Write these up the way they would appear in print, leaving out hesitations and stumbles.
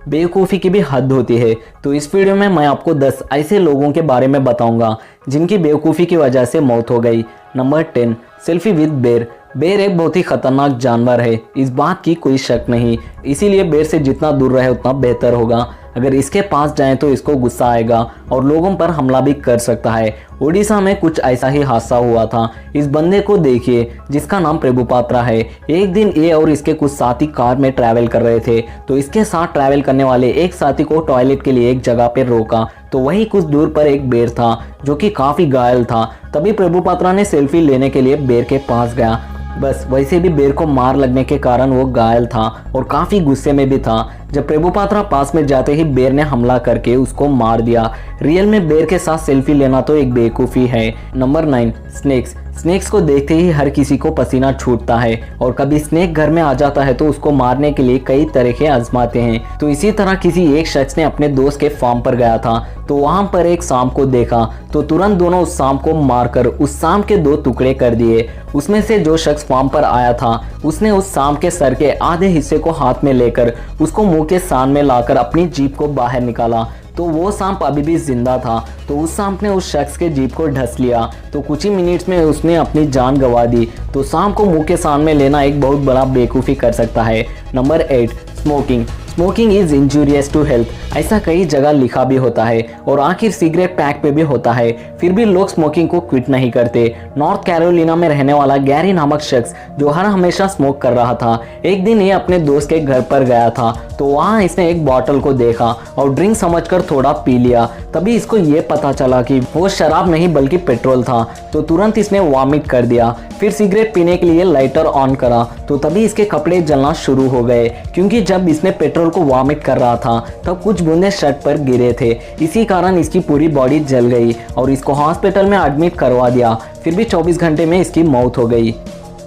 बेवकूफ़ी की भी हद होती है। तो इस वीडियो में मैं आपको 10 ऐसे लोगों के बारे में बताऊंगा जिनकी बेवकूफ़ी की वजह से मौत हो गई। नंबर 10, सेल्फी विद बेर। बेर एक बहुत ही खतरनाक जानवर है, इस बात की कोई शक नहीं। इसीलिए बेर से जितना दूर रहे उतना बेहतर होगा। अगर इसके पास जाएं तो इसको गुस्सा आएगा और लोगों पर हमला भी कर सकता है। ओडिशा में कुछ ऐसा ही हादसा हुआ था। इस बंदे को देखिए जिसका नाम प्रभुपात्रा है। एक दिन ये और इसके कुछ साथी कार में ट्रैवल कर रहे थे, तो इसके साथ ट्रैवल करने वाले एक साथी को टॉयलेट के लिए एक जगह पर रोका, तो वहीं कुछ दूर पर एक बेर था जो कि काफ़ी घायल था। तभी प्रभुपात्रा ने सेल्फी लेने के लिए बेर के पास गया। बस वैसे भी बेर को मार लगने के कारण वो घायल था और काफ़ी गुस्से में भी था। जब प्रभुपात्रा पास में जाते ही बेर ने हमला करके उसको मार दिया। रियल में बेर के साथ सेल्फी लेना तो एक बेवकूफ़ी है। Number 9, snacks. स्नेक्स को देखते ही हर किसी को पसीना छूटता है और कभी स्नेक घर में आ जाता है तो उसको मारने के लिए कई तरीके आजमाते हैं। तो इसी तरह किसी एक शख्स ने अपने दोस्त के फार्म पर गया था, तो वहां पर एक सांप को देखा, तो तुरंत दोनों उस सांप को मारकर उस सांप के 2 टुकड़े कर दिए। उसमें से जो शख्स फार्म पर आया था उसने उस सांप के सर के आधे हिस्से को हाथ में लेकर उसको मुंह के सान में लाकर अपनी जीभ को बाहर निकाला, तो वो सांप अभी भी जिंदा था। तो उस सांप ने उस शख्स के जीभ को ढस लिया, तो कुछ ही मिनट्स में उसने अपनी जान गंवा दी। तो सांप को मुंह के सान में लेना एक बहुत बड़ा बेवकूफ़ी कर सकता है। Number 8, smoking. Smoking is injurious to health, ऐसा कई जगह लिखा भी होता है और आखिर सिगरेट पैक पे भी होता है, फिर भी लोग स्मोकिंग को क्विट नहीं करते। नॉर्थ कैरोलिना में रहने वाला गैरी नामक शख्स जो हर हमेशा स्मोक कर रहा था, एक दिन ये अपने दोस्त के घर पर गया था, तो वहाँ इसने एक बॉटल को देखा और ड्रिंक समझकर थोड़ा पी लिया। तभी इसको ये पता चला कि वो शराब नहीं बल्कि पेट्रोल था, तो तुरंत इसने वॉमिट कर दिया। फिर सिगरेट पीने के लिए लाइटर ऑन करा, तो तभी इसके कपड़े जलना शुरू हो गए, क्योंकि जब इसने पेट्रोल को वॉमिट कर रहा था तब कुछ बूंदे शर्ट पर गिरे थे। इसी कारण इसकी पूरी बॉडी जल गई और इसको हॉस्पिटल में एडमिट करवा दिया। फिर भी 24 घंटे में इसकी मौत हो गई।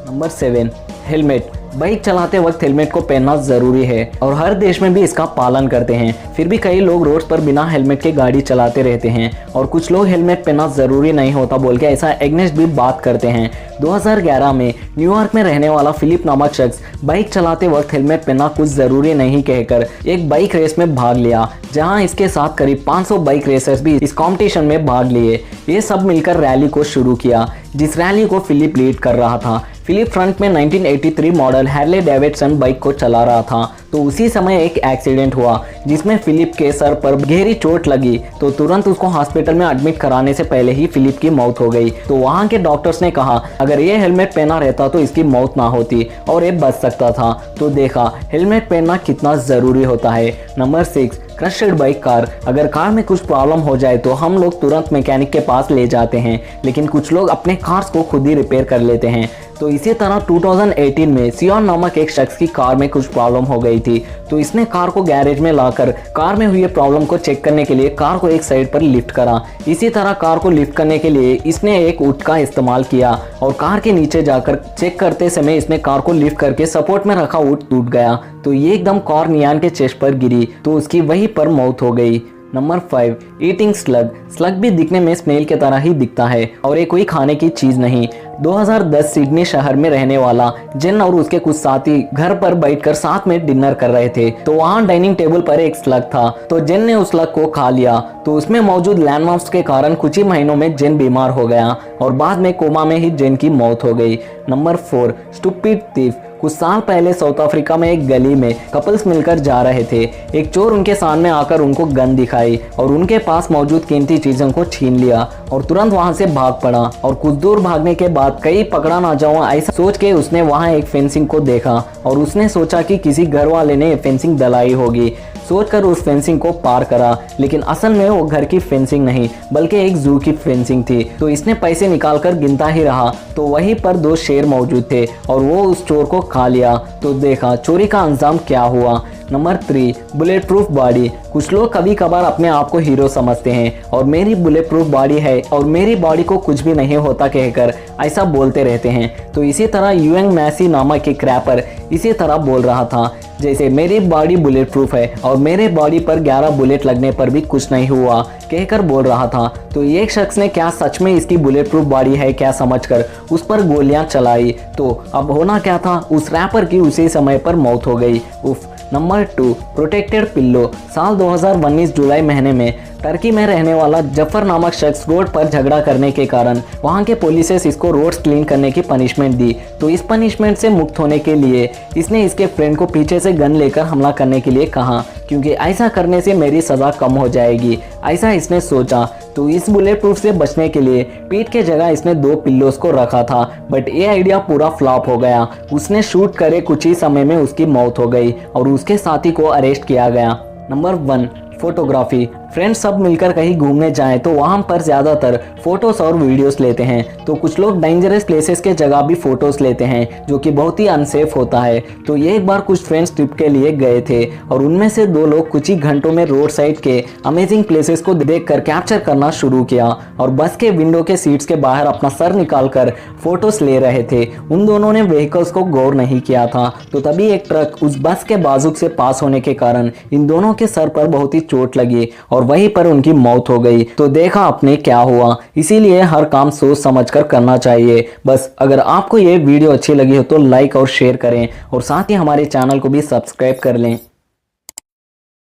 Number 7, helmet. बाइक चलाते वक्त हेलमेट को पहनना ज़रूरी है और हर देश में भी इसका पालन करते हैं। फिर भी कई लोग रोड पर बिना हेलमेट के गाड़ी चलाते रहते हैं और कुछ लोग हेलमेट पहनना ज़रूरी नहीं होता बोल के ऐसा एग्नेस्ट भी बात करते हैं। 2011 में न्यूयॉर्क में रहने वाला फिलिप नामक शख्स बाइक चलाते वक्त हेलमेट पहनना कुछ ज़रूरी नहीं कहकर एक बाइक रेस में भाग लिया, जहां इसके साथ करीब 500 बाइक रेसर्स भी इस कंपटीशन में भाग लिए। ये सब मिलकर रैली को शुरू किया, जिस रैली को फिलिप लीड कर रहा था। फिलिप फ्रंट में 1983 मॉडल हैर्ले डेविडसन बाइक को चला रहा था, तो उसी समय एक एक्सीडेंट हुआ जिसमें फिलिप के सर पर गहरी चोट लगी, तो तुरंत उसको हॉस्पिटल में एडमिट कराने से पहले ही फिलिप की मौत हो गई। तो वहां के डॉक्टर्स ने कहा अगर ये हेलमेट पहना रहता तो इसकी मौत ना होती और ये बच सकता था। तो देखा हेलमेट पहनना कितना ज़रूरी होता है। Number 6, crushed bike car. अगर कार में कुछ प्रॉब्लम हो जाए तो हम लोग तुरंत मैकेनिक के पास ले जाते हैं, लेकिन कुछ लोग अपने कार्स को खुद ही रिपेयर कर लेते हैं। तो इसी तरह 2018 में सियोन नामक एक शख्स की कार में कुछ प्रॉब्लम हो गई थी, तो इसने कार को गैरेज में लाकर कार में हुई प्रॉब्लम को चेक करने के लिए कार को एक साइड पर लिफ्ट करा। इसी तरह कार को लिफ्ट करने के लिए इसने एक ऊँट का इस्तेमाल किया और कार के नीचे जाकर चेक करते समय इसने कार को लिफ्ट करके सपोर्ट में रखा ऊँट टूट गया, तो ये एकदम कार नियान के चेस्ट पर गिरी, तो उसकी वहीं पर मौत हो गई। Number 5, eating slug. स्लग भी दिखने में स्नेल की तरह ही दिखता है और ये कोई खाने की चीज नहीं। 2010 सिडनी शहर में रहने वाला जेन और उसके कुछ साथी घर पर बैठकर साथ में डिनर कर रहे थे, तो वहां डाइनिंग टेबल पर एक स्लग था, तो जेन ने उस स्लग को खा लिया। तो उसमें मौजूद लैंडमार्क्स के कारण कुछ ही महीनों में जेन बीमार हो गया और बाद में कोमा में ही जेन की मौत हो गई। Number 4, stupid thief. कुछ साल पहले साउथ अफ्रीका में एक गली में कपल्स मिलकर जा रहे थे। एक चोर उनके सामने आकर उनको गन दिखाई और उनके पास मौजूद कीमती चीजों को छीन लिया और तुरंत वहां से भाग पड़ा। और कुछ दूर भागने के बाद कहीं पकड़ा ना जाऊं ऐसा सोच के उसने वहां एक फेंसिंग को देखा और उसने सोचा कि किसी घर वाले ने फेंसिंग डलाई होगी। सोचकर उस फेंसिंग को पार करा, लेकिन असल में वो घर की फेंसिंग नहीं बल्कि एक जू की फेंसिंग थी। तो इसने पैसे निकालकर गिनता ही रहा, तो वहीं पर 2 शेर मौजूद थे और वो उस चोर को खा लिया। तो देखा चोरी का अंजाम क्या हुआ। Number 3, bullet proof body. कुछ लोग कभी कभार अपने आप को हीरो समझते हैं और मेरी बुलेट प्रूफ बॉडी है और मेरी बॉडी को कुछ भी नहीं होता कहकर ऐसा बोलते रहते हैं। तो इसी तरह यूएंग मैसी नामक एक रैपर इसी तरह बोल रहा था, जैसे मेरी बॉडी बुलेट प्रूफ है और मेरे बॉडी पर 11 बुलेट लगने पर भी कुछ नहीं हुआ कहकर बोल रहा था। तो एक शख्स ने क्या सच में इसकी बुलेट प्रूफ बॉडी है क्या समझकर उस पर गोलियां चलाई। तो अब होना क्या था, उस रैपर की उसी समय पर मौत हो गई। उफ, नंबर 2, प्रोटेक्टेड पिल्लो। साल 2019 जुलाई महीने में टर्की में रहने वाला जफर नामक शख्स रोड पर झगड़ा करने के कारण वहां के पुलिस इसको रोड्स क्लीन करने की पनिशमेंट दी। तो इस पनिशमेंट से मुक्त होने के लिए इसने इसके फ्रेंड को पीछे से गन लेकर हमला करने के लिए कहा, क्योंकि ऐसा करने से मेरी सज़ा कम हो जाएगी, ऐसा इसने सोचा। तो इस बुलेट प्रूफ से बचने के लिए पीठ के जगह इसने 2 पिल्लोस को रखा था, बट ये आइडिया पूरा फ्लॉप हो गया। उसने शूट करे कुछ ही समय में उसकी मौत हो गई और उसके साथी को अरेस्ट किया गया। Number 1, photography. फ्रेंड्स सब मिलकर कहीं घूमने जाएं तो वहां पर ज़्यादातर फोटोज और वीडियोस लेते हैं। तो कुछ लोग डेंजरस प्लेसेस के जगह भी फोटोज लेते हैं, जो कि बहुत ही अनसेफ होता है। तो ये एक बार कुछ फ्रेंड्स ट्रिप के लिए गए थे और उनमें से 2 लोग कुछ ही घंटों में रोड साइड के अमेजिंग प्लेसेस को देखकर कैप्चर करना शुरू किया और बस के विंडो के सीट्स के बाहर अपना सर निकाल कर फोटोज ले रहे थे। उन दोनों ने व्हीकल्स को गौर नहीं किया था। तो तभी एक ट्रक उस बस के बाजू से पास होने के कारण इन दोनों के सर पर बहुत ही चोट लगी और वहीं पर उनकी मौत हो गई। तो देखा आपने क्या हुआ। इसीलिए हर काम सोच समझकर करना चाहिए। बस अगर आपको ये वीडियो अच्छी लगी हो तो लाइक और शेयर करें और साथ ही हमारे चैनल को भी सब्सक्राइब कर लें।